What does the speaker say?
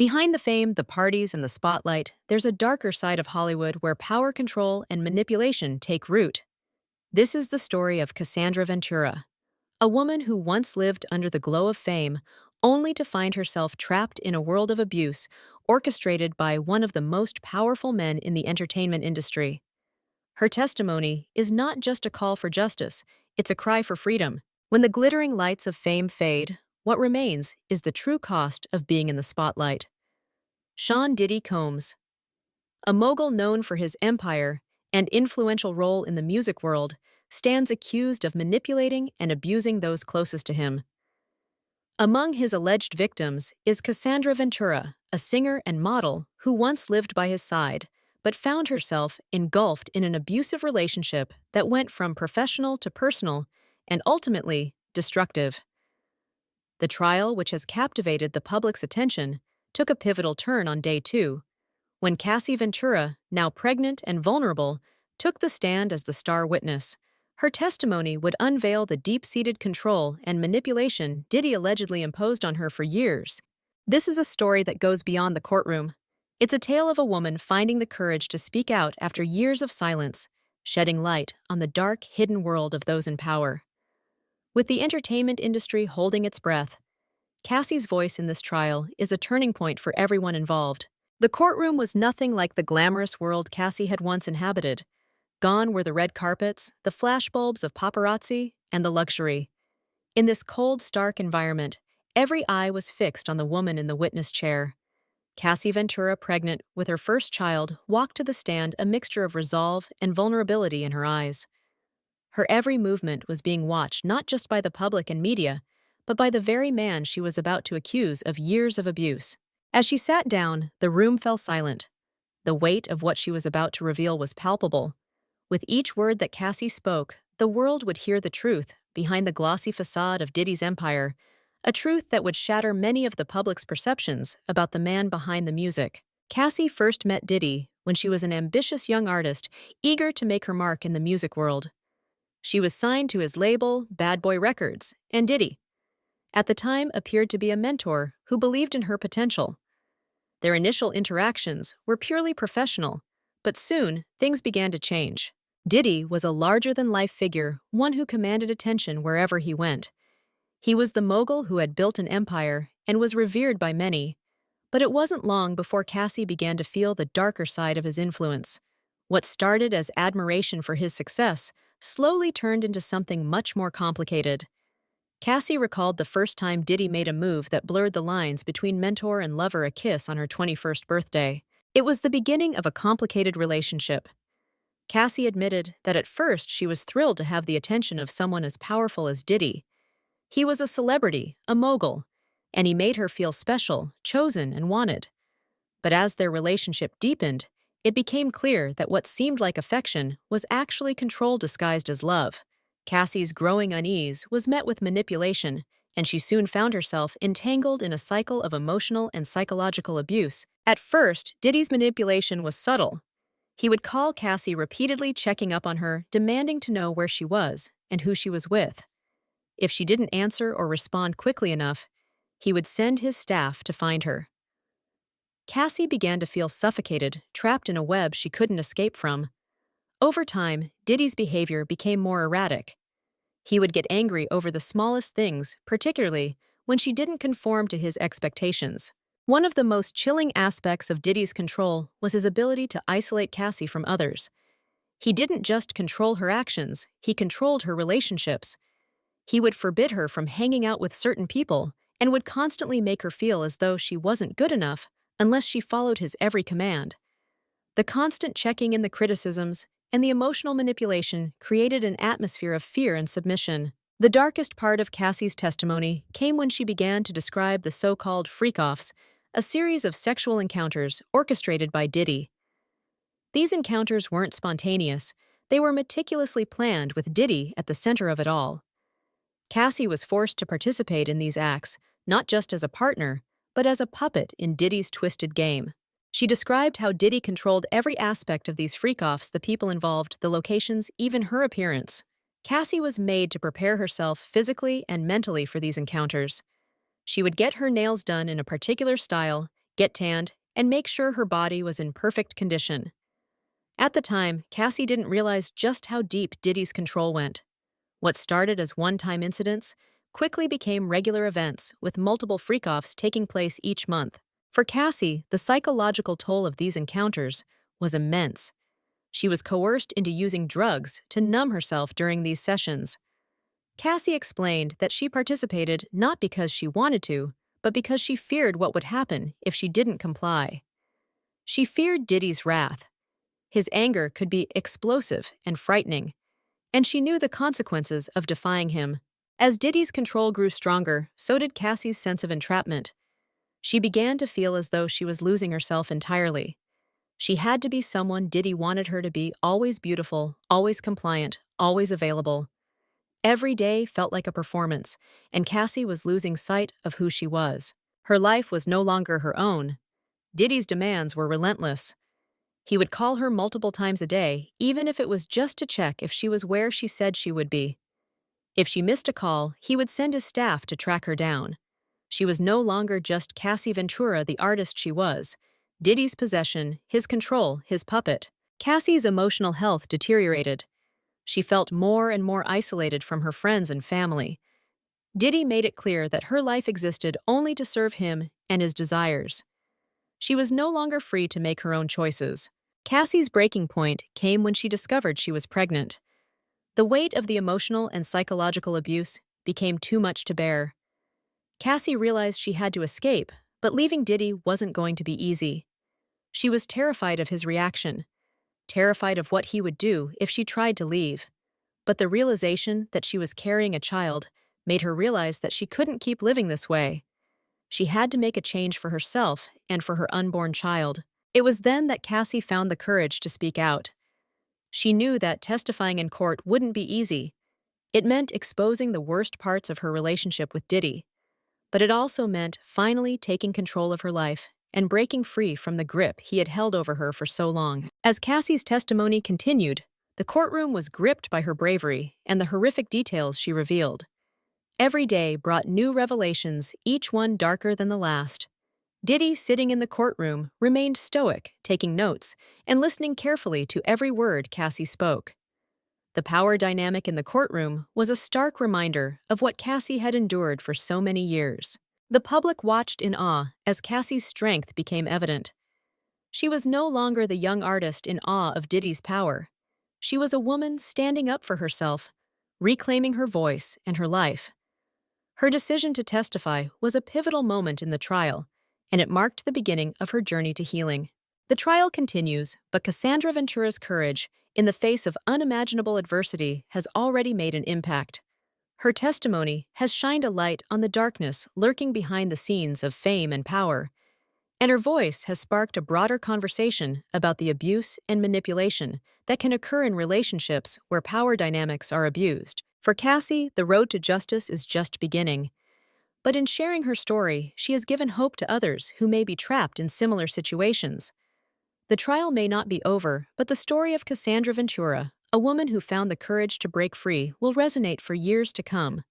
Behind the fame, the parties, and the spotlight, there's a darker side of Hollywood where power control and manipulation take root. This is the story of Cassandra Ventura, a woman who once lived under the glow of fame, only to find herself trapped in a world of abuse orchestrated by one of the most powerful men in the entertainment industry. Her testimony is not just a call for justice, it's a cry for freedom. When the glittering lights of fame fade, what remains is the true cost of being in the spotlight. Sean Diddy Combs, a mogul known for his empire and influential role in the music world, stands accused of manipulating and abusing those closest to him. Among his alleged victims is Cassandra Ventura, a singer and model who once lived by his side, but found herself engulfed in an abusive relationship that went from professional to personal and ultimately destructive. The trial, which has captivated the public's attention, took a pivotal turn on day 2, when Cassie Ventura, now pregnant and vulnerable, took the stand as the star witness. Her testimony would unveil the deep-seated control and manipulation Diddy allegedly imposed on her for years. This is a story that goes beyond the courtroom. It's a tale of a woman finding the courage to speak out after years of silence, shedding light on the dark, hidden world of those in power. With the entertainment industry holding its breath, Cassie's voice in this trial is a turning point for everyone involved. The courtroom was nothing like the glamorous world Cassie had once inhabited. Gone were the red carpets, the flashbulbs of paparazzi, and the luxury. In this cold, stark environment, every eye was fixed on the woman in the witness chair. Cassie Ventura, pregnant with her first child, walked to the stand, a mixture of resolve and vulnerability in her eyes. Her every movement was being watched not just by the public and media, but by the very man she was about to accuse of years of abuse. As she sat down, the room fell silent. The weight of what she was about to reveal was palpable. With each word that Cassie spoke, the world would hear the truth behind the glossy facade of Diddy's empire, a truth that would shatter many of the public's perceptions about the man behind the music. Cassie first met Diddy when she was an ambitious young artist eager to make her mark in the music world. She was signed to his label, Bad Boy Records, and Diddy, at the time, appeared to be a mentor who believed in her potential. Their initial interactions were purely professional, but soon things began to change. Diddy was a larger-than-life figure, one who commanded attention wherever he went. He was the mogul who had built an empire and was revered by many, but it wasn't long before Cassie began to feel the darker side of his influence. What started as admiration for his success slowly turned into something much more complicated. Cassie recalled the first time Diddy made a move that blurred the lines between mentor and lover, a kiss on her 21st birthday. It was the beginning of a complicated relationship. Cassie admitted that at first she was thrilled to have the attention of someone as powerful as Diddy. He was a celebrity, a mogul, and he made her feel special, chosen, and wanted. But as their relationship deepened, it became clear that what seemed like affection was actually control disguised as love. Cassie's growing unease was met with manipulation, and she soon found herself entangled in a cycle of emotional and psychological abuse. At first, Diddy's manipulation was subtle. He would call Cassie repeatedly, checking up on her, demanding to know where she was and who she was with. If she didn't answer or respond quickly enough, he would send his staff to find her. Cassie began to feel suffocated, trapped in a web she couldn't escape from. Over time, Diddy's behavior became more erratic. He would get angry over the smallest things, particularly when she didn't conform to his expectations. One of the most chilling aspects of Diddy's control was his ability to isolate Cassie from others. He didn't just control her actions, he controlled her relationships. He would forbid her from hanging out with certain people and would constantly make her feel as though she wasn't good enough unless she followed his every command. The constant checking in, the criticisms, and the emotional manipulation created an atmosphere of fear and submission. The darkest part of Cassie's testimony came when she began to describe the so-called freak-offs, a series of sexual encounters orchestrated by Diddy. These encounters weren't spontaneous, they were meticulously planned with Diddy at the center of it all. Cassie was forced to participate in these acts, not just as a partner, but as a puppet in Diddy's twisted game. She described how Diddy controlled every aspect of these freak-offs, the people involved, the locations, even her appearance. Cassie was made to prepare herself physically and mentally for these encounters. She would get her nails done in a particular style, get tanned, and make sure her body was in perfect condition. At the time, Cassie didn't realize just how deep Diddy's control went. What started as one-time incidents quickly became regular events, with multiple freak-offs taking place each month. For Cassie, the psychological toll of these encounters was immense. She was coerced into using drugs to numb herself during these sessions. Cassie explained that she participated not because she wanted to, but because she feared what would happen if she didn't comply. She feared Diddy's wrath. His anger could be explosive and frightening, and she knew the consequences of defying him. As Diddy's control grew stronger, so did Cassie's sense of entrapment. She began to feel as though she was losing herself entirely. She had to be someone Diddy wanted her to be, always beautiful, always compliant, always available. Every day felt like a performance, and Cassie was losing sight of who she was. Her life was no longer her own. Diddy's demands were relentless. He would call her multiple times a day, even if it was just to check if she was where she said she would be. If she missed a call, he would send his staff to track her down. She was no longer just Cassie Ventura, the artist she was. Diddy's possession, his control, his puppet. Cassie's emotional health deteriorated. She felt more and more isolated from her friends and family. Diddy made it clear that her life existed only to serve him and his desires. She was no longer free to make her own choices. Cassie's breaking point came when she discovered she was pregnant. The weight of the emotional and psychological abuse became too much to bear. Cassie realized she had to escape, but leaving Diddy wasn't going to be easy. She was terrified of his reaction, terrified of what he would do if she tried to leave. But the realization that she was carrying a child made her realize that she couldn't keep living this way. She had to make a change for herself and for her unborn child. It was then that Cassie found the courage to speak out. She knew that testifying in court wouldn't be easy. It meant exposing the worst parts of her relationship with Diddy. But it also meant finally taking control of her life and breaking free from the grip he had held over her for so long. As Cassie's testimony continued, the courtroom was gripped by her bravery and the horrific details she revealed. Every day brought new revelations, each one darker than the last. Diddy, sitting in the courtroom, remained stoic, taking notes and listening carefully to every word Cassie spoke. The power dynamic in the courtroom was a stark reminder of what Cassie had endured for so many years. The public watched in awe as Cassie's strength became evident. She was no longer the young artist in awe of Diddy's power. She was a woman standing up for herself, reclaiming her voice and her life. Her decision to testify was a pivotal moment in the trial, and it marked the beginning of her journey to healing. The trial continues, but Cassandra Ventura's courage, in the face of unimaginable adversity, has already made an impact. Her testimony has shined a light on the darkness lurking behind the scenes of fame and power, and her voice has sparked a broader conversation about the abuse and manipulation that can occur in relationships where power dynamics are abused. For Cassie, the road to justice is just beginning. But in sharing her story, she has given hope to others who may be trapped in similar situations. The trial may not be over, but the story of Cassandra Ventura, a woman who found the courage to break free, will resonate for years to come.